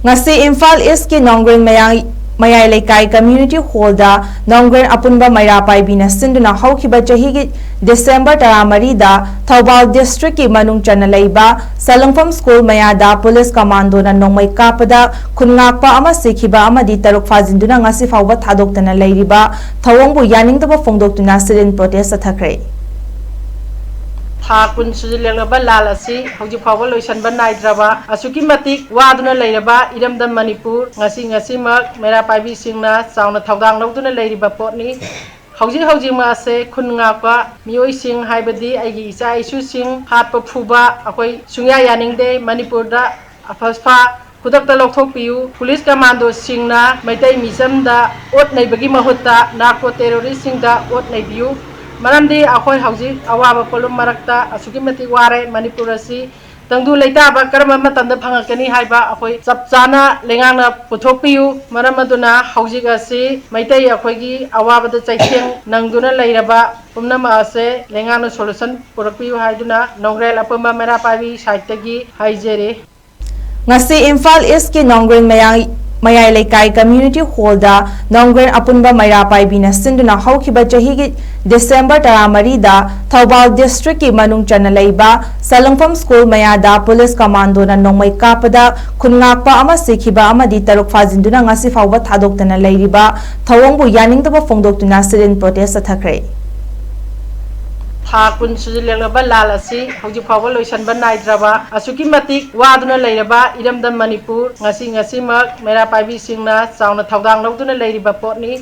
ngasi Imphal East ki Nonggren Mayai Lekai Community Hall da Nonggren Apunba Maira Paibina Sinduna Haukiba Chahigi December 13 da Thaubal District ki Manung Chana Leiba Salangpham School Mayada Police Commando na 𝗏𝗡𝗐𝗏 𝗏𝗏𝗏 ama sikhiba amadi 𝗏𝗏 ꯐꯥꯖꯤꯟꯗꯨꯅ ngasi fauba ꯊꯥꯗꯣꯛꯇꯅ ꯂꯩꯔꯤꯕ ꯊꯧꯑꯣꯡꯕꯨ ꯌꯥꯅꯤꯡꯗꯕ ꯐꯣꯡꯗꯣꯛꯇꯨꯅ ꯁꯤꯗꯤꯟ protest ꯆꯠꯊꯈ꯭ꯔꯦ ꯊꯥ ꯀꯨꯟ ꯁꯨꯖꯤꯜꯂꯛꯂꯕ ꯂꯥꯜ ꯑꯁꯤ ꯍꯧꯖꯤꯛ ꯐꯥꯎꯕ ꯂꯣꯏꯁꯤꯟꯕ ꯅꯥꯏꯗ꯭ꯔꯕ ꯑꯁꯨꯛꯀꯤ ꯃꯇꯤꯛ ꯋꯥꯗꯨꯅ ꯂꯩꯔꯕ ꯏꯔꯝꯗꯝ ꯃꯅꯤꯄꯨꯔ ꯉꯁꯤꯃꯛ ꯃꯩꯔꯥ ꯄꯥꯏꯕꯤꯁꯤꯡꯅ ꯆꯥꯎꯅ ꯊꯧꯗꯥꯡ ꯂꯧꯗꯨꯅ ꯂꯩꯔꯤꯕ ꯄꯣꯠꯅꯤ ꯍꯧꯖꯤꯛꯃꯛ ꯑꯁꯦ ꯈꯨꯟ ꯉꯥꯛꯄ ꯃꯤꯑꯣꯏꯁꯤꯡ ꯍꯥꯏꯕꯗꯤ ꯑꯩꯒꯤ ꯏꯆꯥ ꯏꯁꯨꯁꯤꯡ ꯍꯥꯠꯄ ꯐꯨꯕ ꯑꯩꯈꯣꯏ ꯁꯨꯡꯌꯥ ꯌꯥꯅꯤꯡꯗꯦ ꯃꯅꯤꯄꯨꯔꯗ ꯑꯐꯁꯐꯥ ꯈꯨꯗꯛꯇ ꯂꯧꯊꯣꯛꯄꯤꯌꯨ ꯄꯨꯂꯤꯁ ꯀꯃꯥꯟꯗꯣꯁꯤꯡꯅ ꯃꯩꯇꯩ ꯃꯤꯆꯝꯗ ꯑꯣꯠ ꯅꯩꯕꯒꯤ ꯃꯍꯨꯠꯇ ꯅꯥꯔꯀꯣ ꯇꯦꯔꯣꯔꯤꯁꯁꯤꯡꯗ ꯑꯣꯠ ꯅꯩꯕꯤꯌꯨ ꯃꯔꯝꯗꯤ ꯑꯩꯈꯣꯏ ꯍꯧꯖꯤꯛ ꯑꯋꯥꯕ ꯄꯣꯠꯂꯨꯝ ꯃꯔꯛꯇ ꯑꯁꯨꯛꯀꯤ ꯃꯇꯤꯛ ꯋꯥꯔꯦ ꯃꯅꯤꯄꯨꯔ ꯑꯁꯤ ꯇꯪꯗꯨ ꯂꯩꯇꯥꯕ ꯀꯔꯝꯕ ꯃꯇꯝꯗ ꯐꯪꯉꯛꯀꯅꯤ ꯍꯥꯏꯕ ꯑꯩꯈꯣꯏ ꯆꯞ ꯆꯥꯅ ꯂꯩꯉꯥꯛꯅ ꯄꯨꯊꯣꯛꯄꯤꯌꯨ ꯃꯔꯝ ꯑꯗꯨꯅ ꯍꯧꯖꯤꯛ ꯑꯁꯤ ꯃꯩꯇꯩ ꯑꯩꯈꯣꯏꯒꯤ ꯑꯋꯥꯕꯗ ꯆꯩꯊꯦꯡ ꯅꯪꯗꯨꯅ ꯂꯩꯔꯕ ꯄꯨꯝꯅꯃꯛ ꯑꯁꯦ ꯂꯩꯉꯥꯛꯅ ꯁꯣꯂꯨꯁꯟ ꯄꯨꯔꯛꯄꯤꯌꯨ ꯍꯥꯏꯗꯨꯅ ꯅꯣꯡꯒ꯭ꯔꯦꯜ ꯑꯄꯨꯟꯕ ꯃꯩꯔꯥ ꯄꯥꯏꯕꯤ ꯁꯥꯏꯠꯇꯒꯤ ꯍꯥꯏꯖꯔꯤ ngasi Imphal East ki Nonggren Mayai Lekai Community Hall da Nonggren Apunba Maira Paibina Sinduna Haukiba Chahigi December 13 da Thaubal District ki Manung Chana Leiba Salangpham School Mayada Police Commando na 𝗏𝗏𝗏 ꯈꯨꯟꯉꯥꯛꯄ ama sikhiba amadi ꯇꯔꯨꯛ ꯐꯥꯖꯤꯟꯗꯨꯅ ngasi fauba ꯊꯥꯗꯣꯛꯇꯅ ꯂꯩꯔꯤꯕ ꯊꯧꯑꯣꯡꯕꯨ ꯌꯥꯅꯤꯡꯗꯕ ꯐꯣꯡꯗꯣꯛꯇꯨꯅ ꯁꯤꯗꯤꯟ protest ꯆꯠꯊꯈ꯭ꯔꯦ ꯊꯥ ꯀꯨꯟ ꯁꯨꯖꯤꯜꯂꯛꯂꯕ ꯂꯥꯜ ꯑꯁꯤ ꯍꯧꯖꯤꯛ ꯐꯥꯎꯕ ꯂꯣꯏꯁꯤꯟꯕ ꯅꯥꯏꯗ꯭ꯔꯕ ꯑꯁꯨꯛꯀꯤ ꯃꯇꯤꯛ ꯋꯥꯗꯨꯅ ꯂꯩꯔꯕ ꯏꯔꯝꯗꯝ ꯃꯅꯤꯄꯨꯔ ꯉꯁꯤꯃꯛ ꯃꯩꯔꯥ ꯄꯥꯏꯕꯤꯁꯤꯡꯅ ꯆꯥꯎꯅ ꯊꯧꯗꯥꯡ ꯂꯧꯗꯨꯅ ꯂꯩꯔꯤꯕ ꯄꯣꯠꯅꯤ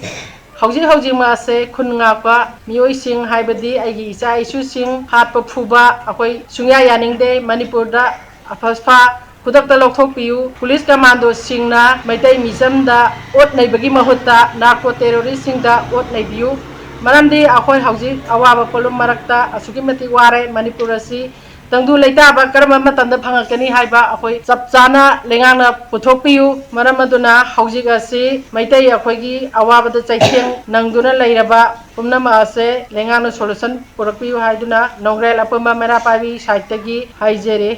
ꯍꯧꯖꯤꯛꯃꯛ ꯑꯁꯦ ꯈꯨꯟ ꯉꯥꯛꯄ ꯃꯤꯑꯣꯏꯁꯤꯡ ꯍꯥꯏꯕꯗꯤ ꯑꯩꯒꯤ ꯏꯆꯥ ꯏꯁꯨꯁꯤꯡ ꯍꯥꯠꯄ ꯐꯨꯕ ꯑꯩꯈꯣꯏ ꯁꯨꯡꯌꯥ ꯌꯥꯅꯤꯡꯗꯦ ꯃꯅꯤꯄꯨꯔꯗ ꯑꯐꯁꯐꯥ ꯈꯨꯗꯛꯇ ꯂꯧꯊꯣꯛꯄꯤꯌꯨ ꯄꯨꯂꯤꯁ ꯀꯃꯥꯟꯗꯣꯁꯤꯡꯅ ꯃꯩꯇꯩ ꯃꯤꯆꯝꯗ ꯑꯣꯠ ꯅꯩꯕꯒꯤ ꯃꯍꯨꯠꯇ ꯅꯥꯔꯀꯣ ꯇꯦꯔꯣꯔꯤꯁꯁꯤꯡꯗ ꯑꯣꯠ ꯅꯩꯕꯤꯌꯨ ꯃꯔꯝꯗꯤ ꯑꯩꯈꯣꯏ ꯍꯧꯖꯤꯛ ꯑꯋꯥꯕ ꯄꯣꯠꯂꯨꯝ ꯃꯔꯛꯇ ꯑꯁꯨꯛꯀꯤ ꯃꯇꯤꯛ ꯋꯥꯔꯦ ꯃꯅꯤꯄꯨꯔ ꯑꯁꯤ ꯇꯪꯗꯨ ꯂꯩꯇꯥꯕ ꯀꯔꯝꯕ ꯃꯇꯝꯗ ꯐꯪꯉꯛꯀꯅꯤ ꯍꯥꯏꯕ ꯑꯩꯈꯣꯏ ꯆꯞ ꯆꯥꯅ ꯂꯩꯉꯥꯛꯅ ꯄꯨꯊꯣꯛꯄꯤꯌꯨ ꯃꯔꯝ ꯑꯗꯨꯅ ꯍꯧꯖꯤꯛ ꯑꯁꯤ ꯃꯩꯇꯩ ꯑꯩꯈꯣꯏꯒꯤ ꯑꯋꯥꯕꯗ ꯆꯩꯊꯦꯡ ꯅꯪꯗꯨꯅ ꯂꯩꯔꯕ ꯄꯨꯝꯅꯃꯛ ꯑꯁꯦ ꯂꯩꯉꯥꯛꯅ ꯁꯣꯂꯨꯁꯟ ꯄꯨꯔꯛꯄꯤꯌꯨ ꯍꯥꯏꯗꯨꯅ ꯅꯣꯡꯒ꯭ꯔꯦꯜ ꯑꯄꯨꯟꯕ ꯃꯩꯔꯥ ꯄꯥꯏꯕꯤ ꯁꯥꯏꯠꯇꯒꯤ ꯍꯥꯏꯖꯔꯤ